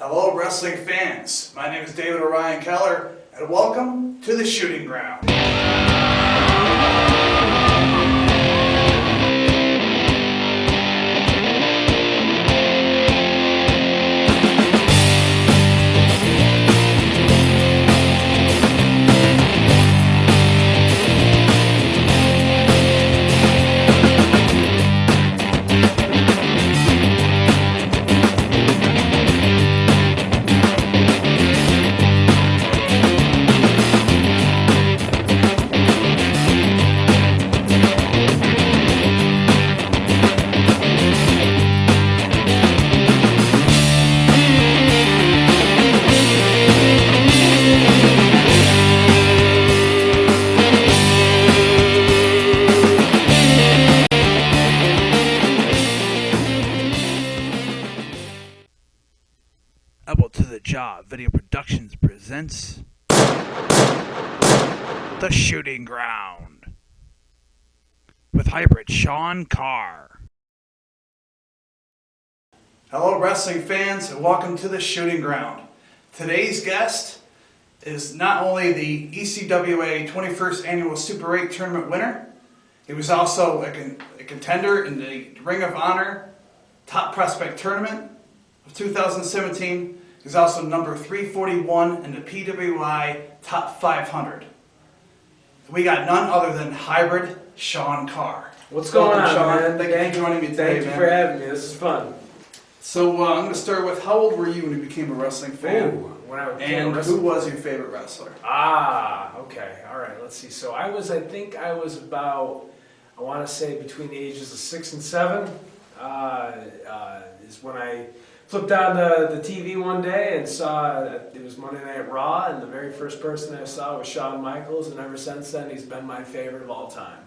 Hello, wrestling fans. My name is David Orion Keller, and welcome to the Shooting Ground. Elbow to the Jaw Video Productions presents The Shooting Ground with hybrid Sean Carr. Hello, wrestling fans, and welcome to The Shooting Ground. Today's guest is not only the ECWA 21st Annual Super 8 Tournament winner, he was also a contender in the Ring of Honor Top Prospect Tournament of 2017. He's also number 341 in the PWI Top 500. We got none other than hybrid Sean Carr. What's going on, Sean? man? Thank you for joining me today, Thank you for having me. This is fun. So I'm going to start with, how old were you when you became a wrestling fan? When I and who was your favorite wrestler? Okay. All right, let's see. So I think I was about, I want to say between the ages of 6 and 7 is when I flipped on the TV one day and saw it was Monday Night Raw, and the very first person I saw was Shawn Michaels, and ever since then he's been my favorite of all time.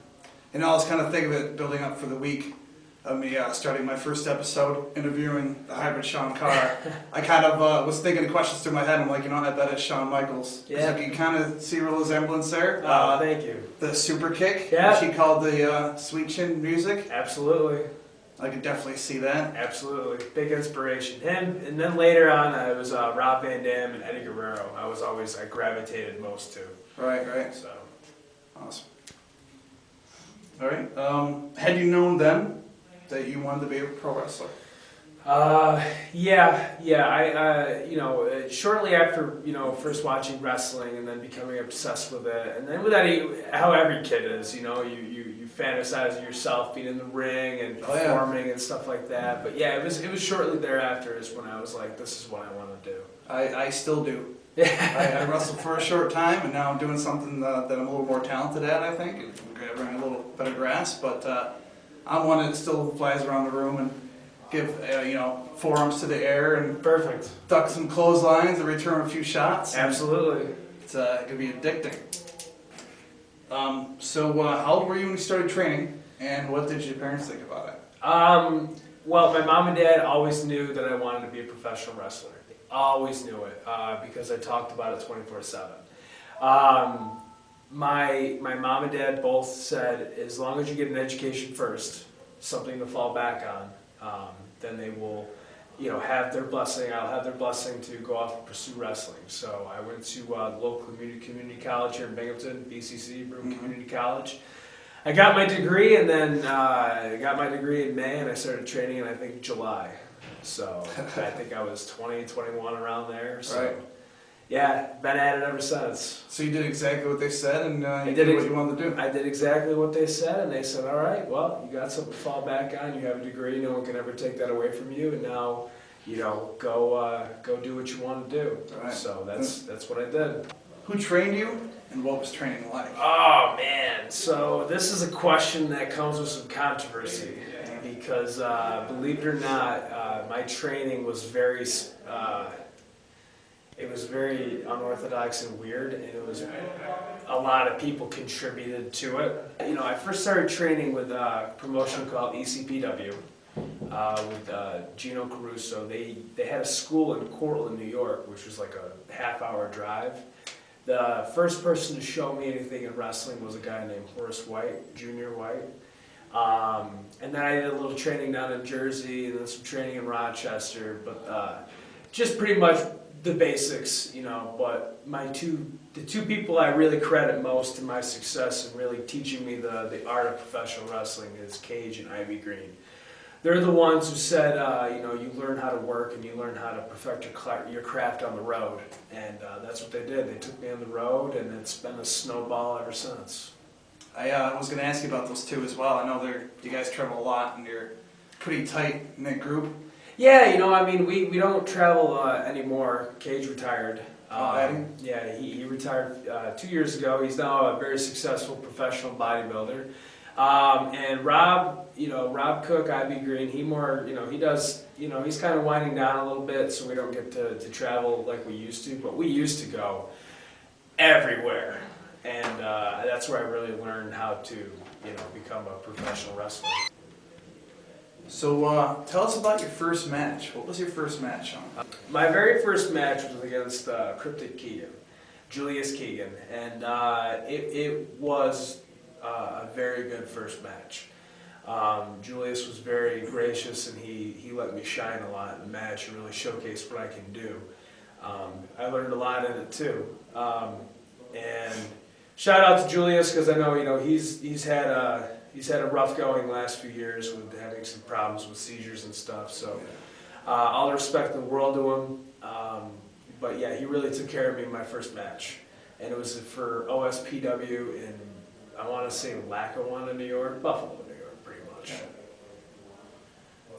And I was kind of thinking of it building up for the week of me starting my first episode, interviewing the hybrid Sean Carr. I kind of was thinking of questions through my head. I'm like, I bet it's Shawn Michaels. Yeah. You can kind of see a resemblance there. Thank you. The super kick, yeah. Which he called the sweet chin music. Absolutely. I could definitely see that. Absolutely. Big inspiration. Him, and then later on, it was Rob Van Dam and Eddie Guerrero. I gravitated most to. Right. So. Awesome. All right. Had you known then that you wanted to be a pro wrestler? Yeah. I shortly after, first watching wrestling and then becoming obsessed with it, and then with that, how every kid is, you fantasize of yourself being in the ring and performing and stuff like that. But yeah, it was shortly thereafter is when I was like, this is what I want to do. I still do. I wrestled for a short time, and now I'm doing something that I'm a little more talented at, I think. I'm grabbing a little better grasp, but I'm one that still flies around the room and give forearms to the air and perfect, duck some clotheslines and return a few shots. Absolutely. It can be addicting. So how old were you when you started training, and what did your parents think about it? Well, my mom and dad always knew that I wanted to be a professional wrestler. They always knew it because I talked about it 24/7. My mom and dad both said, as long as you get an education first, something to fall back on, then they will, have their blessing. I'll have their blessing to go off and pursue wrestling. So I went to the local community college here in Binghamton, BCC, Broome Community College. I got my degree, and then I got my degree in May, and I started training in, I think, July. So I think I was 20, 21 around there. So, right. Yeah, been at it ever since. So you did exactly what they said, and you did what you wanted to do. I did exactly what they said, and they said, all right, well, you got something to fall back on. You have a degree. No one can ever take that away from you. And now, go do what you want to do. Right. So that's what I did. Who trained you, and what was training like? Oh, man. So this is a question that comes with some controversy because, believe it or not, my training was very unorthodox and weird, and it was a lot of people contributed to it. I first started training with a promotion called ECPW with Gino Caruso. They had a school in Cortland, New York, which was like a half-hour drive. The first person to show me anything in wrestling was a guy named Horace White, Junior White. And then I did a little training down in Jersey and then some training in Rochester. But just pretty much the basics, you know. But the two people I really credit most in my success and really teaching me the art of professional wrestling is Cage and Ivy Green. They're the ones who said, you know, you learn how to work and you learn how to perfect your craft on the road. And that's what they did. They took me on the road, and it's been a snowball ever since. I was going to ask you about those two as well. I know you guys travel a lot, and you're pretty tight-knit group. Yeah, you know, I mean, we don't travel anymore. Cage retired. Eddie? Yeah, he retired 2 years ago. He's now a very successful professional bodybuilder. And Rob, you know, Rob Cook, Ivy Green, he more, you know, he does, you know, he's kind of winding down a little bit, so we don't get to travel like we used to, but we used to go everywhere. And that's where I really learned how to, you know, become a professional wrestler. So tell us about your first match. What was your first match on? My very first match was against Cryptic Keegan, Julius Keegan, and it was a very good first match. Julius was very gracious, and he let me shine a lot in the match and really showcase what I can do. I learned a lot in it too. And shout out to Julius, because I know, you know, he's had a rough going last few years with having some problems with seizures and stuff. So all the respect in the world to him. But yeah, he really took care of me in my first match, and it was for OSPW in, I want to say, Lackawanna, New York, Buffalo, New York, pretty much.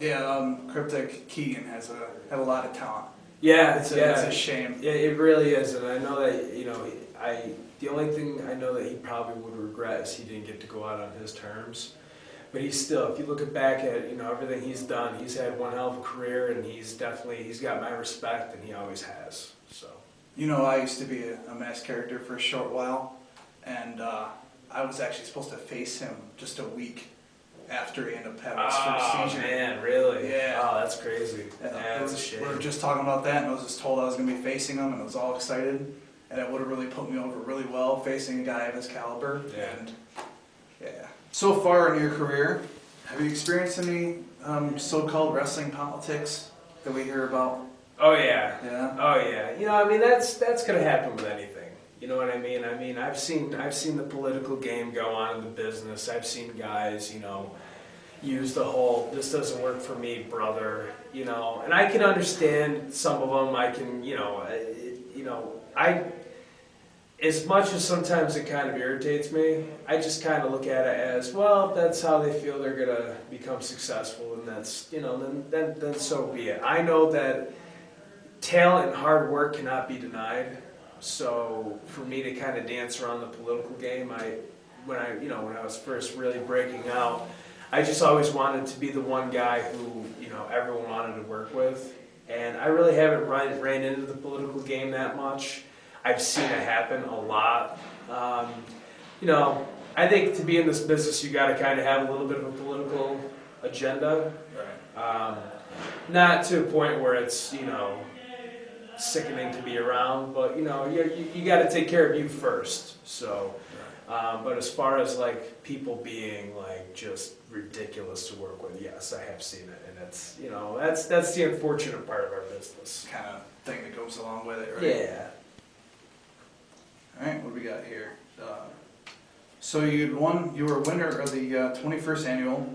Yeah, Cryptic Keegan had a lot of talent. Yeah, it's a shame. Yeah, it really is, and I know that, you know, the only thing I know that he probably would regret is he didn't get to go out on his terms. But he's still, if you look back at, you know, everything he's done, he's had one hell of a career, and he's got my respect, and he always has. So. You know, I used to be a masked character for a short while, and I was actually supposed to face him just a week after he ended up having his first seizure. Oh man, really? Yeah. Oh, that's crazy. Yeah, that's a shame. We were just talking about that, and I was just told I was going to be facing him, and I was all excited, and it would have really put me over really well facing a guy of his caliber. Yeah. And yeah. So far in your career, have you experienced any so-called wrestling politics that we hear about? Oh yeah. Yeah. Oh yeah. You know, I mean, that's gonna happen with anything. You know what I mean? I mean, I've seen the political game go on in the business. I've seen guys, you know, use the whole "this doesn't work for me, brother," you know, and I can understand some of them. I can, you know, as much as sometimes it kind of irritates me, I just kind of look at it as, well, if that's how they feel they're gonna become successful, and that's, you know, then so be it. I know that talent and hard work cannot be denied. So for me to kind of dance around the political game, when I was first really breaking out, I just always wanted to be the one guy who, you know, everyone wanted to work with. And I really haven't ran into the political game that much. I've seen it happen a lot. You know, I think to be in this business, you got to kind of have a little bit of a political agenda. Right. Not to a point where it's, you know, sickening to be around, but you know, you got to take care of you first. So, but as far as like people being like just ridiculous to work with, yes, I have seen it, and it's, you know, that's the unfortunate part of our business. Kind of thing that goes along with it, right? Yeah. All right, what do we got here? So you were a winner of the 21st annual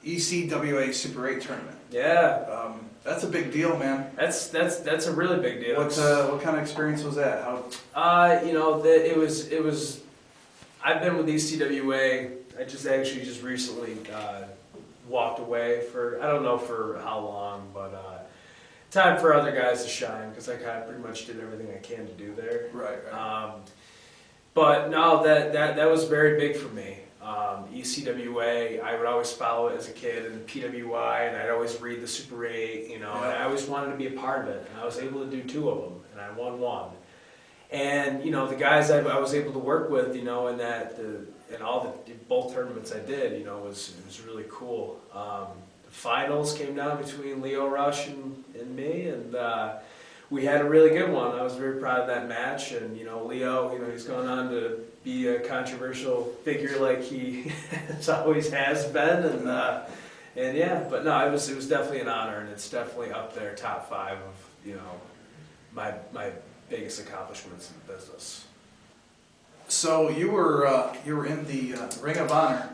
ECWA Super 8 tournament. Yeah. That's a big deal, man. That's a really big deal. What kind of experience was that? How? You know, it was. I've been with ECWA. I just recently walked away for, I don't know for how long, but time for other guys to shine, because I kind of pretty much did everything I can to do there. Right. But no, that was very big for me. ECWA, I would always follow it as a kid, and PWI, and I'd always read the Super 8, you know, and I always wanted to be a part of it, and I was able to do 2 of them, and I won 1. And, you know, the guys I was able to work with, you know, in both tournaments I did, you know, it was really cool. The finals came down between Leo Rush and me, and we had a really good one. I was very proud of that match, and you know, Leo, you know, he's gone on to be a controversial figure like he always has been, and yeah, but no, it was definitely an honor, and it's definitely up there, top 5 of my biggest accomplishments in the business. So you were in the Ring of Honor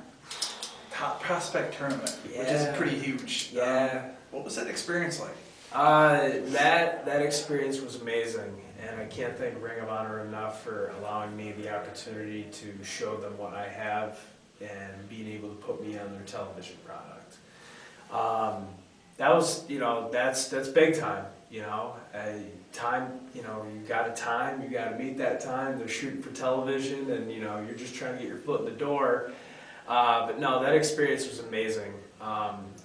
Top Prospect Tournament, which is pretty huge. Yeah. What was that experience like? That experience was amazing, and I can't thank Ring of Honor enough for allowing me the opportunity to show them what I have and being able to put me on their television product. That was, that's big time. Time, you got a time, you got to meet that time. They're shooting for television, and you're just trying to get your foot in the door. But no, that experience was amazing.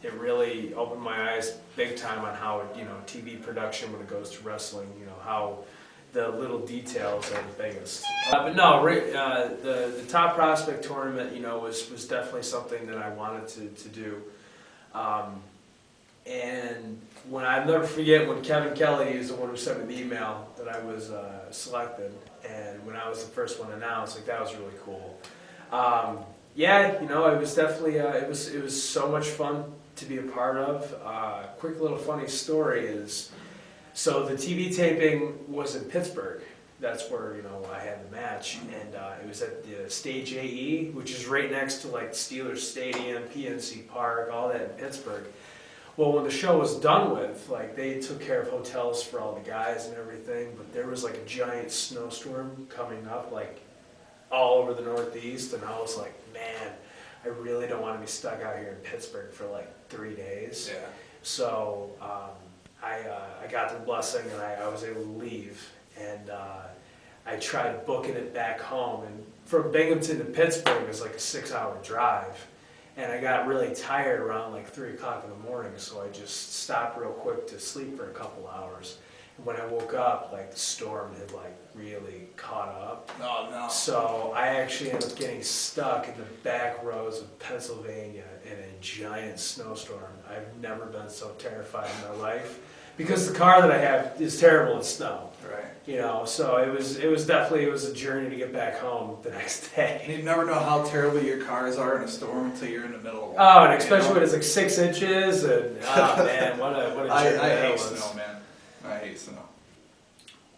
It really opened my eyes big time on how TV production when it goes to wrestling. How the little details are the biggest. But no, the Top Prospect tournament, was definitely something that I wanted to do. And I'll never forget when Kevin Kelly is the one who sent me the email that I was selected, and when I was the first one announced, like, that was really cool. It was definitely it was so much fun to be a part of. Quick little funny story is, so the TV taping was in Pittsburgh. That's where I had the match, and it was at the Stage AE, which is right next to like Steelers Stadium, PNC Park, all that in Pittsburgh. Well, when the show was done with, like, they took care of hotels for all the guys and everything, but there was like a giant snowstorm coming up, like, all over the Northeast, and I was like, man, I really don't want to be stuck out here in Pittsburgh for like 3 days. Yeah. So I got their blessing, and I was able to leave, and I tried booking it back home, and from Binghamton to Pittsburgh is like a 6-hour drive. And I got really tired around like 3 o'clock in the morning, so I just stopped real quick to sleep for a couple hours. And when I woke up, like, the storm had like really caught up. Oh no. So I actually ended up getting stuck in the back roads of Pennsylvania in a giant snowstorm. I've never been so terrified in my life, because the car that I have is terrible in snow. Right. So it was definitely a journey to get back home the next day. And you never know how terrible your cars are in a storm until you're in the middle of one. Oh, and especially when it's like 6 inches, and oh man, what a journey I that hate was. snow, man. I hate snow.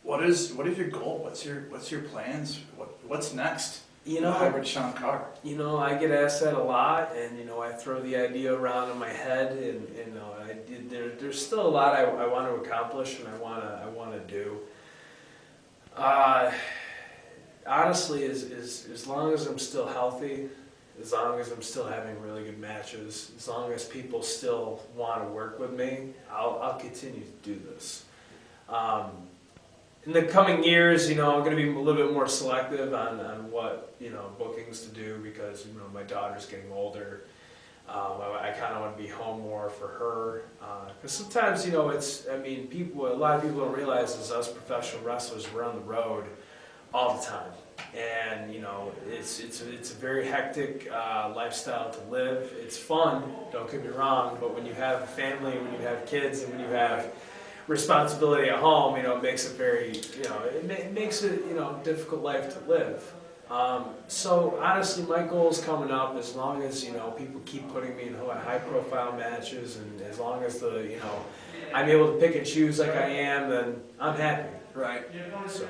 What is your goal? What's your plans? What's next? Hybrid Sean Carr. I get asked that a lot, and I throw the idea around in my head, and there's still a lot I want to accomplish and I want to do. Honestly, as long as I'm still healthy, as long as I'm still having really good matches, as long as people still want to work with me, I'll continue to do this. In the coming years, I'm going to be a little bit more selective on what bookings to do, because my daughter's getting older. I kind of want to be home more for her, because sometimes a lot of people don't realize is us professional wrestlers, we're on the road all the time, and it's a very hectic lifestyle to live. It's fun, don't get me wrong, but when you have a family, when you have kids, and when you have responsibility at home, it makes it very, it makes it difficult life to live. So honestly, my goals coming up, as long as people keep putting me in high-profile matches, and as long as I'm able to pick and choose like I am, then I'm happy. Right. So,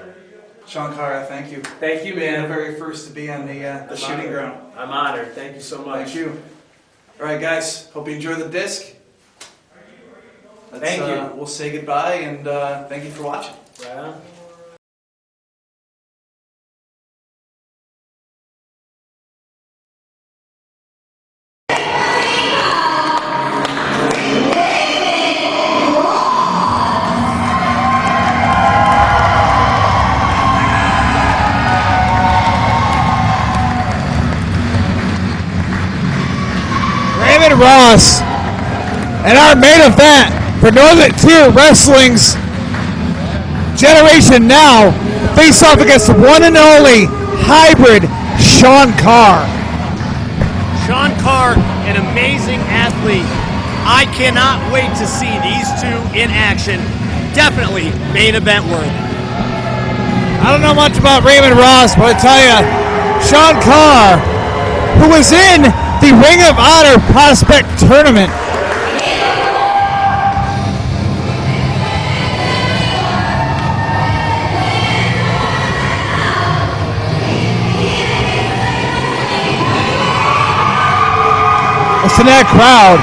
Sean Carr, thank you. thank you, Being the man. very first to be on the shooting honored. ground. I'm honored. Thank you so much. Thank you. All right, guys. Hope you enjoy the disc. Thank you. We'll say goodbye, and thank you for watching. Right on. Ross, and our main event for Northern Tier Wrestling's Generation Now, face off against the one and only hybrid Sean Carr. Sean Carr, an amazing athlete. I cannot wait to see these two in action. Definitely main event worthy. I don't know much about Raymond Ross, but I tell you, Sean Carr, who was in the Ring of Honor Prospect Tournament, Listen to that crowd.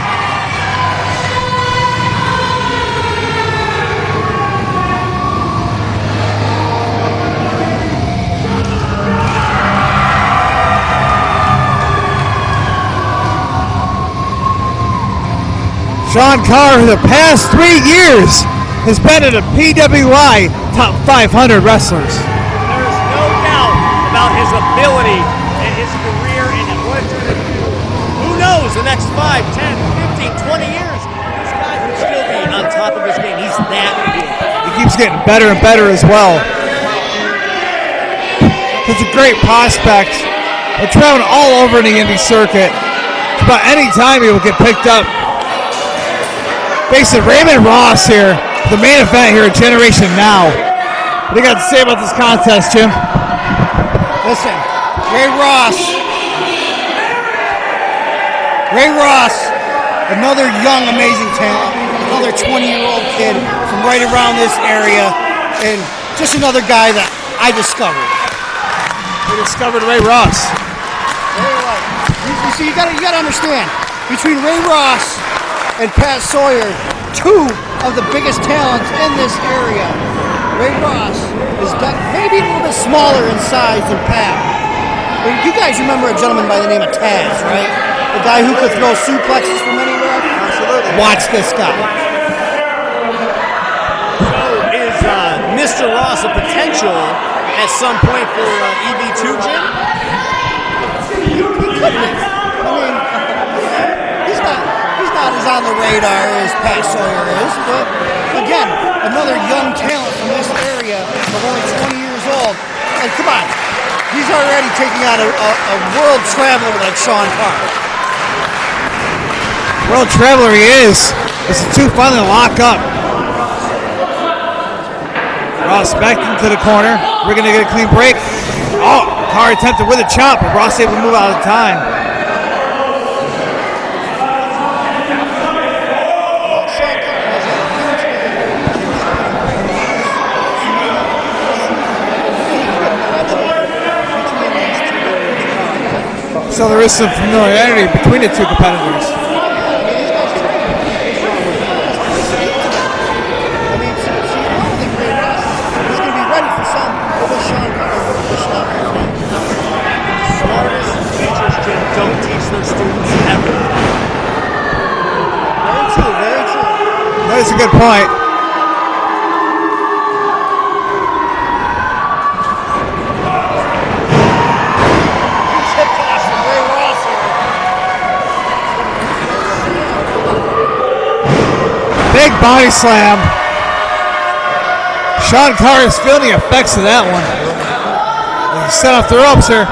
Sean Carr, for the past 3 years, has been in the PWI top 500 wrestlers. There is no doubt about his ability and his career and what it's going to do. Who knows, the next 5, 10, 15, 20 years, this guy could still be on top of his game. He's that good. He keeps getting better and better as well. He's a great prospect. They're traveling all over the indie circuit. About any time he will get picked up. Facing Raymond Ross here, the main event here at Generation Now. What do you got to say about this contest, Jim? Listen, Ray Ross, another young, amazing talent, another 20-year-old kid from right around this area, and just another guy that I discovered. We discovered Ray Ross. You see, you gotta understand, between Ray Ross and Pat Sawyer, two of the biggest talents in this area. Ray Ross is maybe a little bit smaller in size than Pat. But you guys remember a gentleman by the name of Taz, right? The guy who could throw suplexes from anywhere? Absolutely. Watch this guy. So is Mr. Ross a potential at some point for EV2, Jim? I mean, he's not as on the radar as Pat Sawyer is, but again, another young talent from this area of only 20 years old. And come on, he's already taking on a world traveler like Sean Carr. World traveler he is. As the two finally lock up. Ross back into the corner. We're going to get a clean break. Oh, Carr attempted with a chop, but Ross able to move out of time. So there is some familiarity between the two competitors. Don't teach their students ever. Very true. That's a good point. Big body slam. Sean Carr is feeling the effects of that one. He set off the ropes here.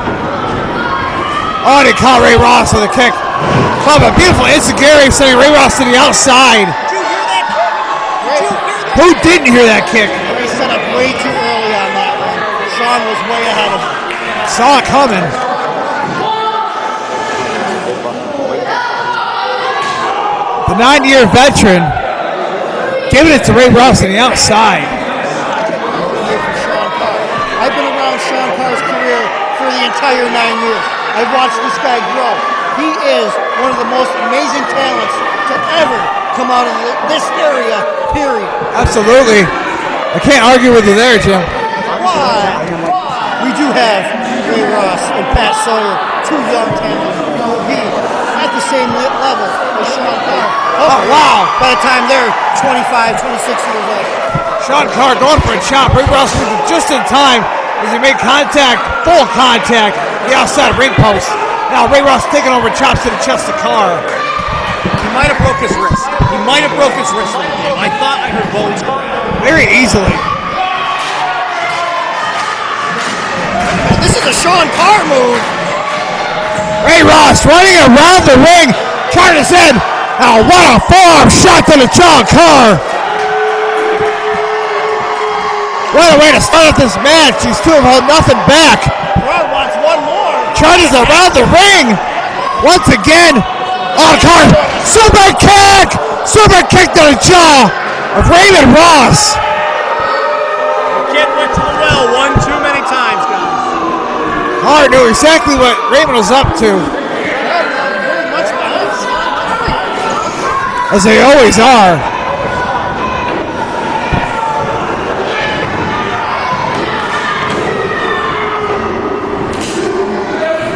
Oh, and he caught Ray Ross with a kick. Oh, but beautiful Enziguri sending Ray Ross to the outside. Did you hear that? Who didn't hear that kick? He set up way too early on that one. Sean was way ahead of him. Saw it coming. The 9-year veteran giving it to Ray Ross on the outside. I've been around Sean Carr's career for the entire 9 years. I've watched this guy grow. He is one of the most amazing talents to ever come out of this area, period. Absolutely. I can't argue with you there, Jim. Why? We do have Ray Ross and Pat Sawyer, two young talents who will be at the same level as Sean Carr. Oh, wow. By the time they're 25, 26 years old. Sean Carr going for a chop. Ray Ross moved just in time as he made contact, full contact, the outside ring post. Now Ray Ross taking over chops to the chest of Carr. He might have broke his wrist. He might have broke his wrist that game. I thought I heard bones go. Very easily. This is a Sean Carr move. Ray Ross running around the ring, trying his head. Oh, what a forearm shot to the jaw, Carr. What a way to start off this match. These two have held nothing back. Carr wants one more. Charges around the ring. Once again. Oh, Carr. Super kick. Super kick to the jaw of Raymond Ross. The kid went to the well one too many times, guys. Carr knew exactly what Raymond was up to. Very much behind Sean as they always are.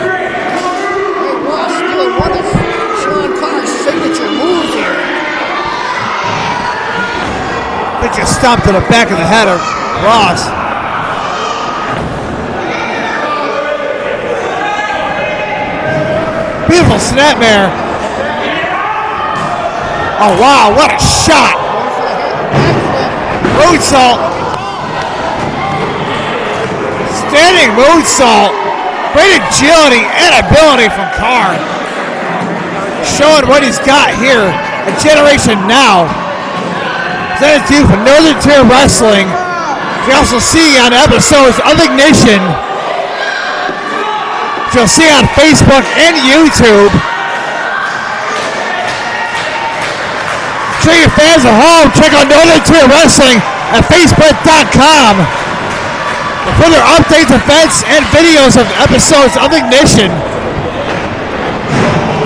Hey, Ross doing one of Sean Carr's signature moves here. They just stomped to the back of the head of Ross. Beautiful snapmare. Oh wow, what a shot! Moonsault. Standing moonsault. Great agility and ability from Carr. Showing what he's got here. A generation now. Presented to you from Northern Tier Wrestling. You also see on episodes of Ignition. You'll see on Facebook and YouTube. Show your fans at home. Check out Northern Tier Wrestling at Facebook.com for further updates, events, and videos of episodes of Ignition.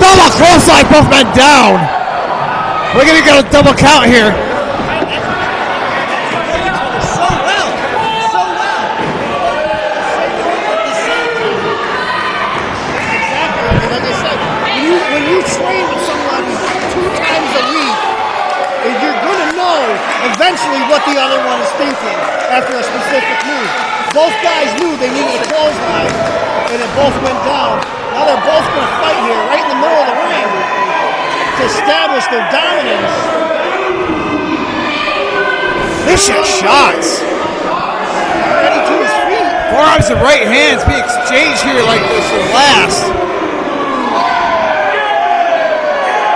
Double clothesline, both men down. We're gonna get a double count here. Eventually what the other one is thinking after a specific move. Both guys knew they needed a clothesline and it both went down. Now they're both going to fight here right in the middle of the ring to establish their dominance. Vicious shots. Ready to his feet. Forearms and right hands being exchanged here like this will last.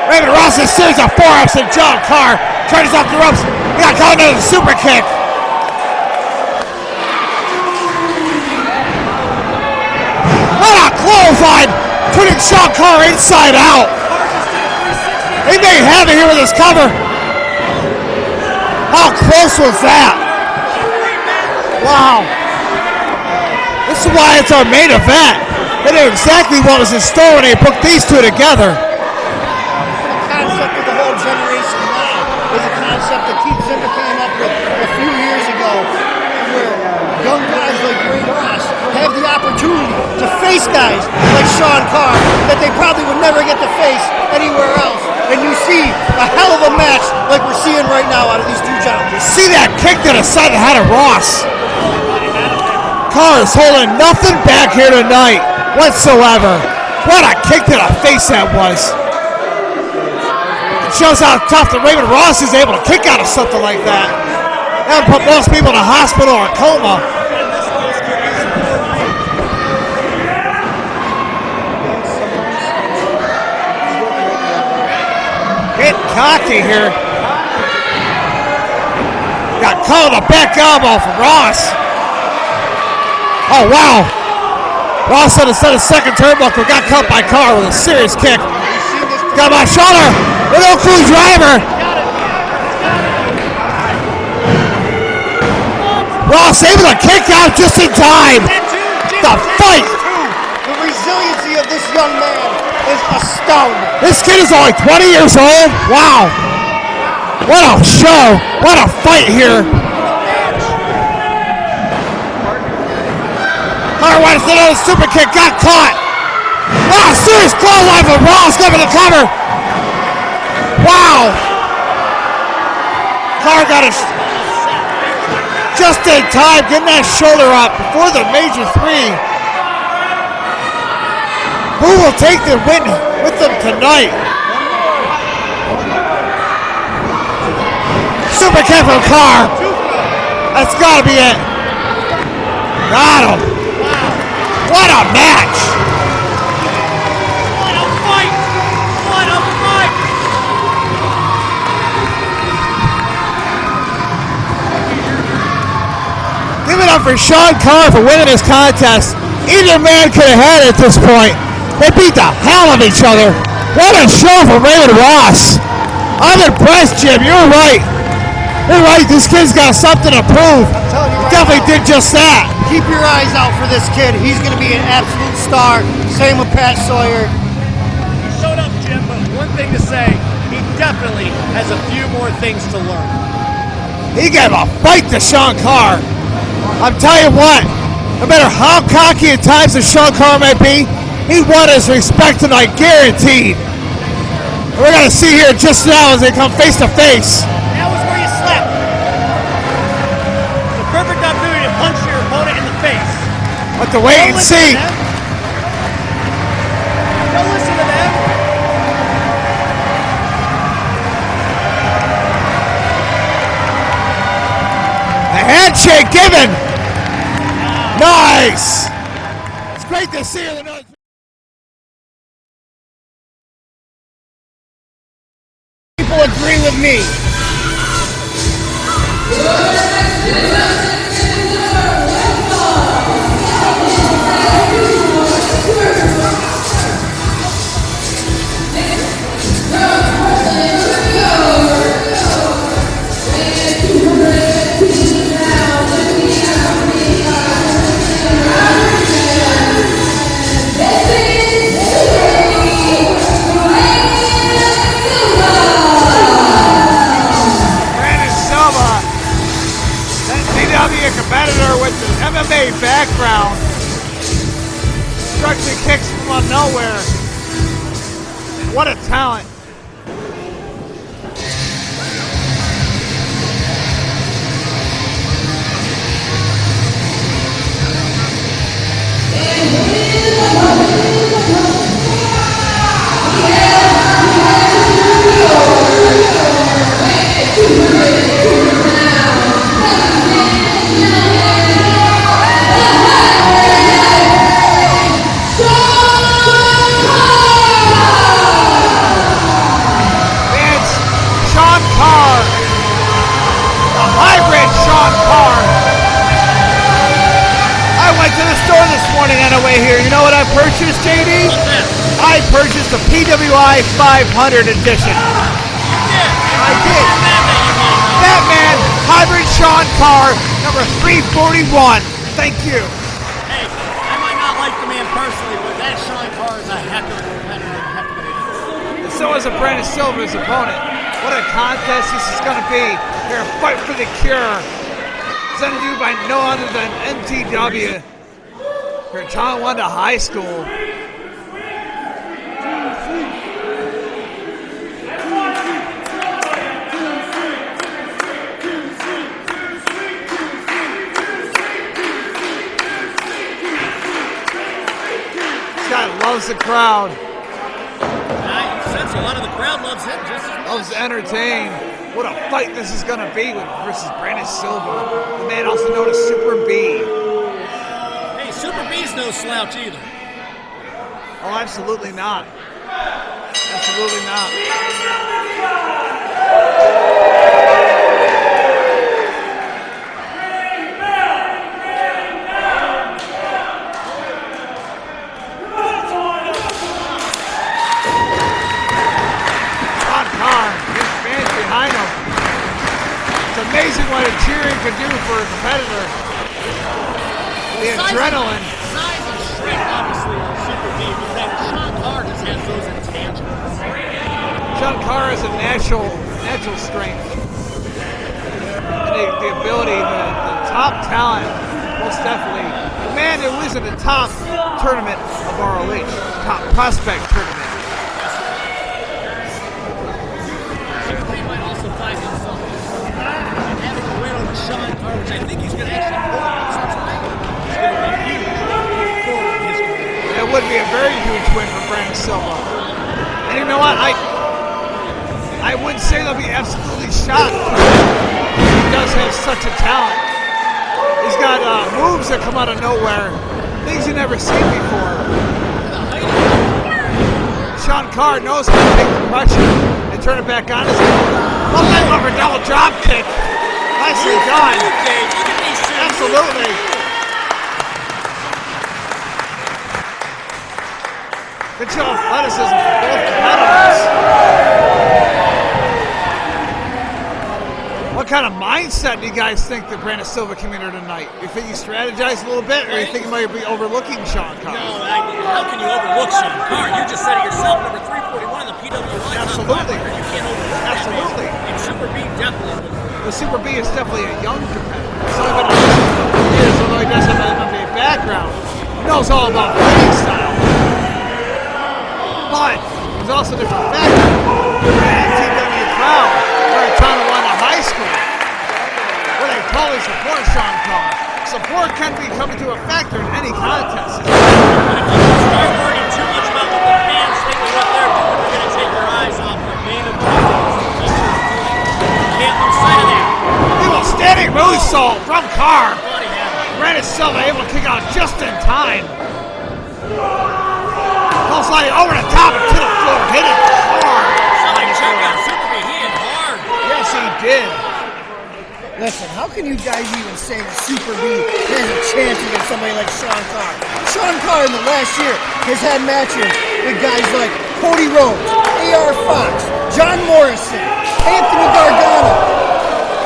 Raven Ross is series of forearms and John Carr turns off the ropes. He got caught into the super kick. What a clothesline! Turning Sean Carr inside out. He may have it here with his cover. How close was that? Wow. This is why it's our main event. They knew exactly what was in store when they booked these two together. Is a concept that Keith Zimmer came up with a few years ago, where young guys like Ray Ross have the opportunity to face guys like Sean Carr that they probably would never get to face anywhere else. And you see a hell of a match like we're seeing right now out of these two gentlemen. See that kick to the side of the head of Ross. Carr is holding nothing back here tonight whatsoever. What a kick to the face that was. Shows how tough the Raven Ross is able to kick out of something like that. That would put most people in a hospital or a coma. Getting cocky here. Got caught in a back elbow from Ross. Oh wow. Ross on the second turnbuckle got cut by Carr with a serious kick. Got my shoulder. Little crew driver. Ross able to kick out just in time. The fight. The resiliency of this young man is astounding. This kid is only 20 years old. Wow. What a show. What a fight here. Carr went for another super kick. Got caught. Wow, serious clothesline from Ross coming to cover. Wow! Carr got it just in time, getting that shoulder up before the major three. Who will take the win with them tonight? Super kick from Carr. That's gotta be it. Got him. What a match! What a fight! What a fight! Give it up for Sean Carr for winning this contest. Either man could have had it at this point. They beat the hell out of each other. What a show from Raven Ross. I'm impressed, Jim. You're right. You're right. This kid's got something to prove. Definitely did just that. Keep your eyes out for this kid. He's going to be an absolute star. Same with Pat Sawyer. He showed up, Jim, but one thing to say, he definitely has a few more things to learn. He gave a fight to Sean Carr. I'm telling you what, no matter how cocky at times that Sean Carr may be, he won his respect tonight, guaranteed. We're going to see here just now as they come face to face. That was where you slept. The perfect opportunity to punch your opponent in the face. But to wait and see. Don't listen to them. A handshake given. Nice. It's great to see you. People agree with me. Competitor with an MMA background, structure kicks from out of nowhere. What a talent! On the way here, you know what I purchased, JD? I purchased a PWI 500 edition. I did. Batman Hybrid Sean Carr, number 341. Thank you. Hey, I might not like the man personally, but that Sean Carr is a heck of a competitor and a heck of a man. And so is a Brandon Silva's opponent. What a contest this is going to be. Here, Fight for the Cure. Presented to you by no other than MTW. Here at Tonawanda High School. This guy loves the crowd. You sense a lot of the crowd loves him just as much. Loves to entertain. What a fight this is going to be versus Brandon Silva. The man also known as Super B. Super B's no slouch either. Oh, absolutely not. Absolutely not. Sean Carr, his fans behind him. It's amazing what a cheering can do for a competitor. The adrenaline. Size and strength, obviously, are Super B, but then Sean Carr just has those intangibles. Sean Carr has a natural strength. And the ability, the top talent, most definitely. The man who was in the top tournament of ROH, top prospect tournament. Super B might also find himself having a win over Sean Carr, which I think he's going to actually pull out sometime. It would be a very huge win for Brandon Silva. And you know what? I wouldn't say they'll be absolutely shocked. He does have such a talent. He's got moves that come out of nowhere, things you've never seen before. Sean Carr knows how to take the pressure and turn it back on his own. Over double drop kick. Nicely done. Absolutely. Good show of athleticism for both competitors. What kind of mindset do you guys think that Brandon Silva came in here tonight? You think he strategized a little bit, or you think he might be overlooking Sean Carr? No, how can you overlook Sean Carr? You just said it yourself, number 341 in the PWI Absolutely. you can't overlook that, Absolutely. man. And Super B definitely was. The Super B is definitely a young competitor. Somebody who is, although he doesn't have an MMA background, knows all about fighting style. But there's also a different factor. The NTW crowd are in Tonawanda High School, where they totally support Sean Carr. Support can be coming to a factor in any contest. But if you start worrying too much about what the fans think of what they're doing, you're going to take your eyes off the main objective. You can't lose sight of that. Little standing moonsault from Carr. Bloody hell. Brandon Silva able to kick out just in time. Goes sliding over the top and to the floor, hit it hard. Somebody check out Super B. He hit hard. Yes, he did. Listen, how can you guys even say that Super B has a chance against somebody like Sean Carr? Sean Carr in the last year has had matches with guys like Cody Rhodes, A.R. Fox, John Morrison, Anthony Gargano.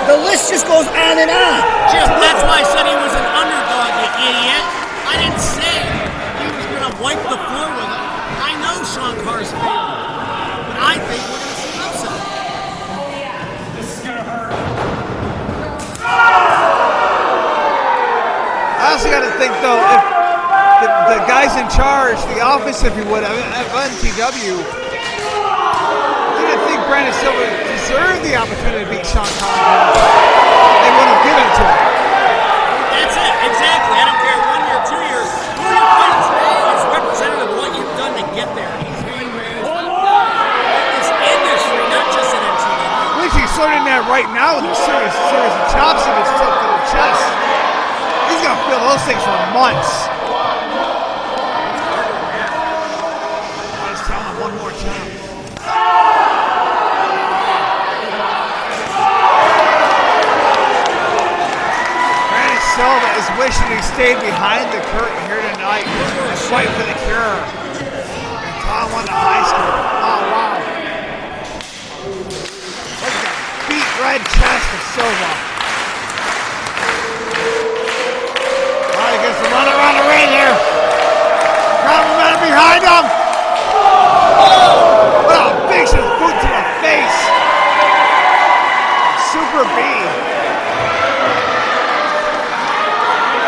The list just goes on and on. Jim, that's why I said he was an underdog, you idiot. I didn't say he was going to wipe the floor with him. I know Sean Carr's favorite, but I think we're going to see an upset. I also got to think, though, if the guys in charge, the office, if you would, of NTW, didn't think Brandon Silva deserved the opportunity to beat Sean Carr, they would have given it to him. That's it, exactly. I don't care 1 year, 2 years. Who you're fighting today is representative of what you've done to get there. He's doing this industry, not just in NTW. At least he's sorting that right now with a series of chops he just took to the chest. He's going to feel those things for months. Let's tell him one more time. Brandon Silva is wishing he stayed behind the curtain here tonight and fight for the cure. And Tonawanda High School. Oh, wow. Look at that beat red chest of Silva. He gets to run around the ring here. Crowd momentum behind him. Oh, what a big boot to the face. Super B.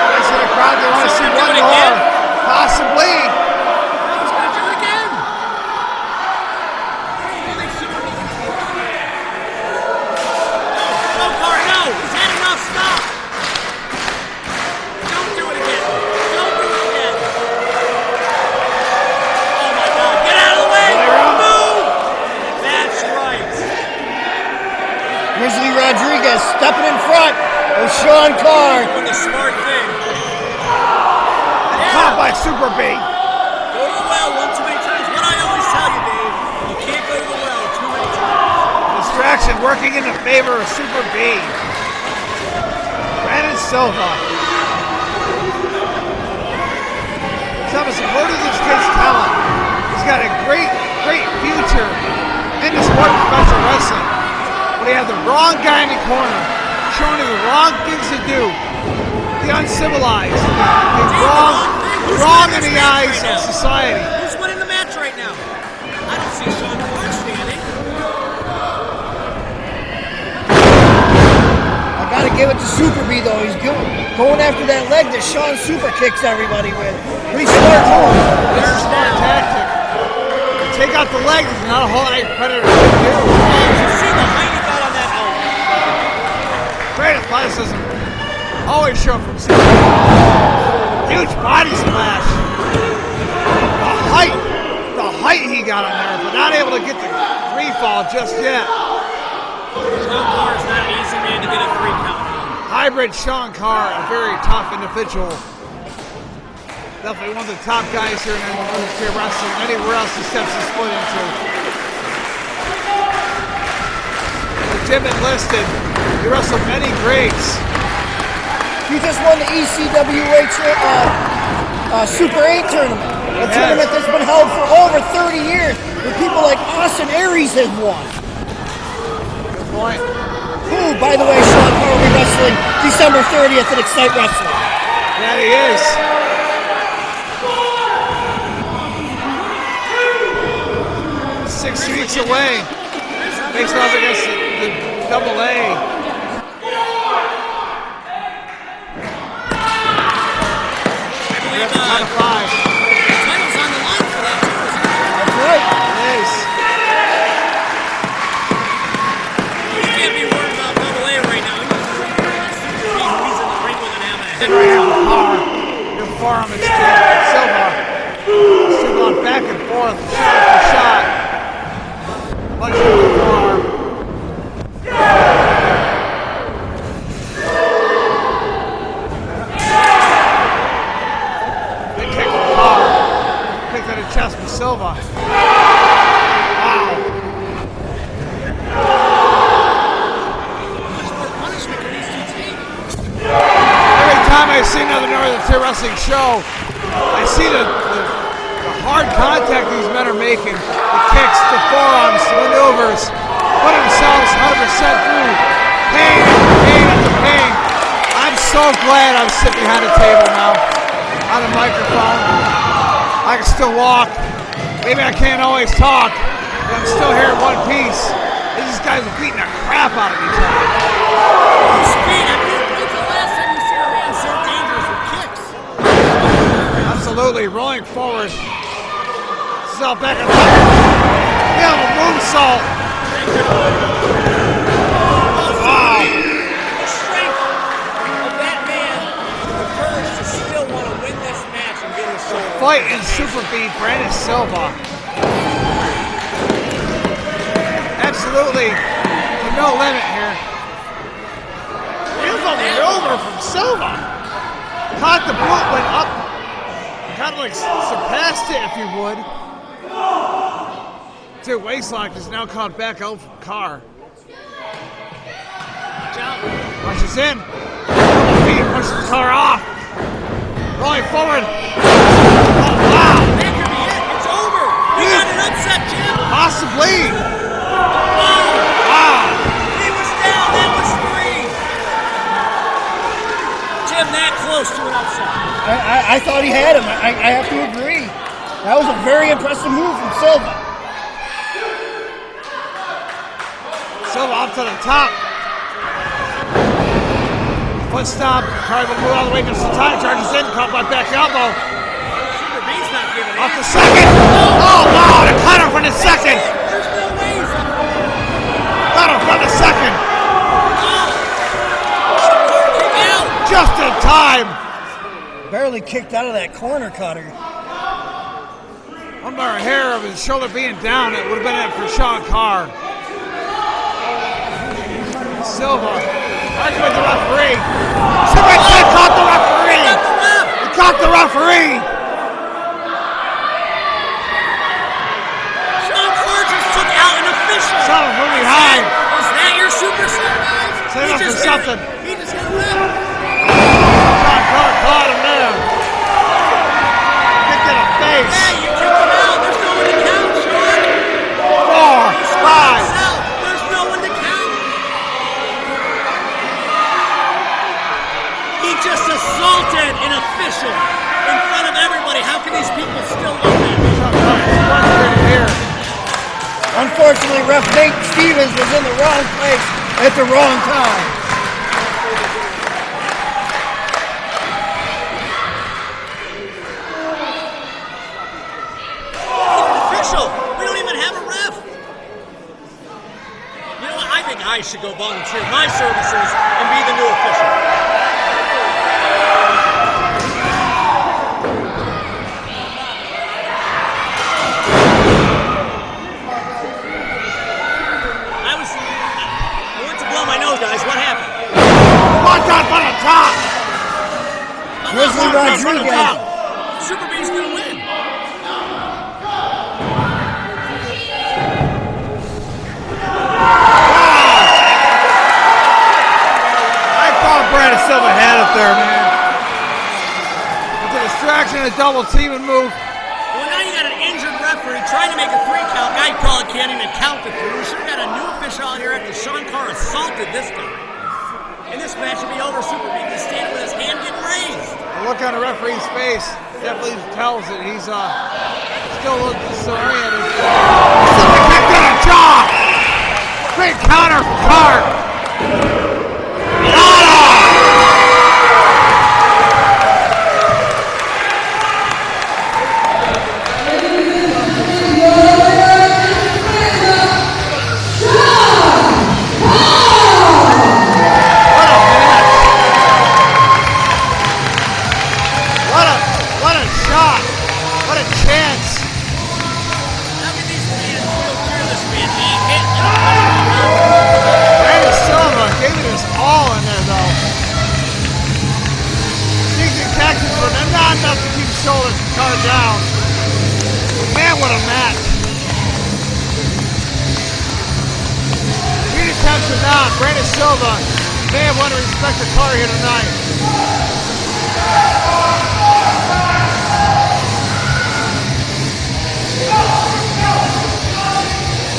I see the crowd, they want to see one more. Possibly. He's going to do it again. No, Carr, no. He's had enough. Stop. Don't do it again. Don't do it again. Oh, my God. Get out of the way. Move. That's right. Grizzly Rodriguez stepping in front of Sean Carr. Doing the smart thing. Caught by Super B. Go to the well one too many times. What I always tell you, Dave, you can't go to the well too many times. Distraction working in the favor of Super B. Brandon Silva. Some supporters of this kid's talent. He's got a great future in the sport of professional wrestling. But he had the wrong guy in the corner, showing him the wrong things to do. The uncivilized, the wrong in the eyes of society. Who's winning the match right now? I don't see Sean Carr standing. I gotta give it to Super B though. He's good. Going after that leg that Sean Super kicks everybody with. Pretty smart move. This is a smart tactic. Take out the leg is not a whole lot of Predator can do. Did you see the height he got on that? Oh, Great athleticism. Always show from Super. Huge body splash. The height he got on there, but not able to get the free fall just yet. Sean Carr is not an easy man to get a 3 count on. Hybrid Sean Carr, a very tough individual. Definitely one of the top guys here in NWA wrestling. Anywhere else he steps his foot into. The gym enlisted. He wrestled many greats. He just won the ECWA Super 8 tournament. A tournament that's been held for over 30 years, where people like Austin Aries have won. Good point. Who, by the way, Sean Carr will be wrestling December 30th at Excite Wrestling. Yeah, he is. 6 weeks away. Makes it up against the double A. I believe Out of 5. title's on the line for that too. That's right. It is. You can't be worried about double A right now. You just worry about Super B, who he's in the ring with and having a head. Right here for Carr. Your forearm is Silva. Still going back and forth, shot for shot. Punch with the forearm. Big kick from Carr. Kick to the chest from Silva. Wow. Much more punishment can these two take? Every time I see another Northern Tier Wrestling show, I see the hard contact these men are making, the kicks, the forearms, the maneuvers, put themselves 100% through pain after pain after pain. I'm so glad I'm sitting behind a table now, on a microphone. I can still walk. Maybe I can't always talk, but I'm still here in one piece. These guys are beating the crap out of each other. Speed, I mean, when's the last time you see a man so dangerous with kicks? Absolutely, rolling forward. Out back and top. Yeah, a moonsault. Wow. The strength of that man, the courage to still want to win this match and get his shoulder. Fight in Super B, Brandon Silva. Absolutely, to no limit here. Beautiful maneuver from Silva. Caught the boot, went up. Kind of like surpassed it, if you would. Dude, waistlock is now caught back out from Carr. Watch out. Pushes in. Feet pushes the car off. Rolling forward. Oh, wow. That could be it. It's over. We got an upset, Jim. Possibly. Wow. Wow. He was down. That was 3. Jim, that close to an upset. I thought he had him. I have to agree. That was a very impressive move from Silva. Silva up to the top. Foot stomp. Carr will move all the way to the time. Charges in. Caught by back elbow. Super B's not giving Off in. the second. Oh, wow. The cutter for the second. There's no way he's up. Cutter for the second. Kick out. Just in time. Barely kicked out of that corner cutter. One more hair of his shoulder being down. It would have been it for Sean Carr. Silva. Arguing with the referee. Somebody caught the referee. He caught the referee. Sean Carr just took out an official. Something from behind. Is that your superstar, guys? Save up for something. He just hit a ref. Sean Carr caught him there. Kick to the face. Yeah, you kicked him out. There's no one to count, Sean. 4, 5. Himself. There's no one to count. He just assaulted an official in front of everybody. How can these people still love that? Here. Unfortunately, ref Nate Stevens was in the wrong place at the wrong time. Official. We don't even have a ref. You know what? I think I should go volunteer my services and be the new official. I went to blow my nose, guys. What happened? Watch out for the top. Grizzly Rodriguez. Super B's gonna win. I thought Brandon Silva had it there, man. With the distraction and a double teaming move. Well, now you got an injured referee trying to make a 3 count. Guy probably can't even count the 3. We should have got a new official out here after Sean Carr assaulted this guy. And this match would be over. Super B just standing with his hand getting raised. The look on the referee's face definitely tells it. He's still a little disoriented. Silva kick jaw. Great counter from Carr. What a shot. What a chance. How can these fans feel fearless, man? Being hit and Brandon Silva gave it his all in there, though. Sneaking catches, but not enough to keep shoulders and cut it down. Man, what a match. Beat attempts or not, Brandon Silva may have won to respect the Carr here tonight.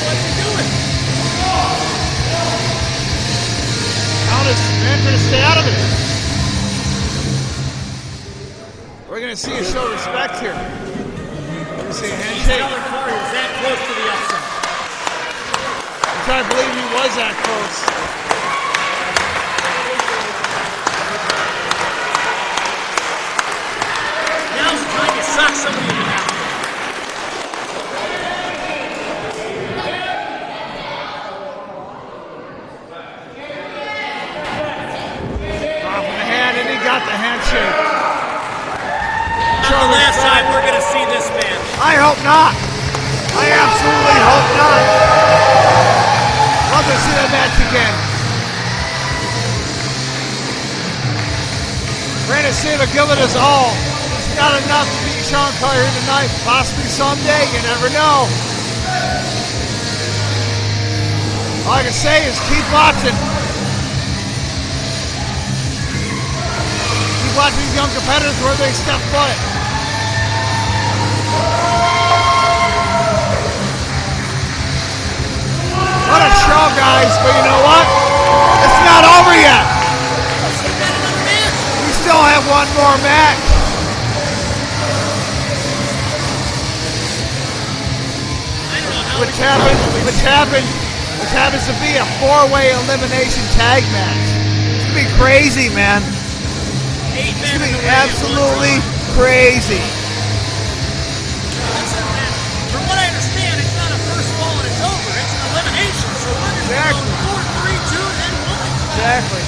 what's he doing? Man trying to stay out of it. We're going to see you show respect here. We're going to see a handshake. Alan Carr was that close to the upset. I'm trying to believe he was that close. Now's the time to suck somebody in the mouth. Off in the hand, and he got the handshake. Not the last time we're going to see this man. I hope not. I absolutely hope not. Love to see that match again. Brandon Silva giving us all. It's not enough to beat Sean Carr here tonight. Possibly someday, you never know. All I can say is keep watching. Keep watching these young competitors where they step foot. What a show, guys, but you know what? It's not over yet. We still have one more match. Which happens to be a 4-way elimination tag match. It's gonna be crazy, man. It's gonna be absolutely crazy. From what I understand, it's not a first fall and it's over. It's an elimination. So we're going to go 4, 3, 2, and 1. Exactly.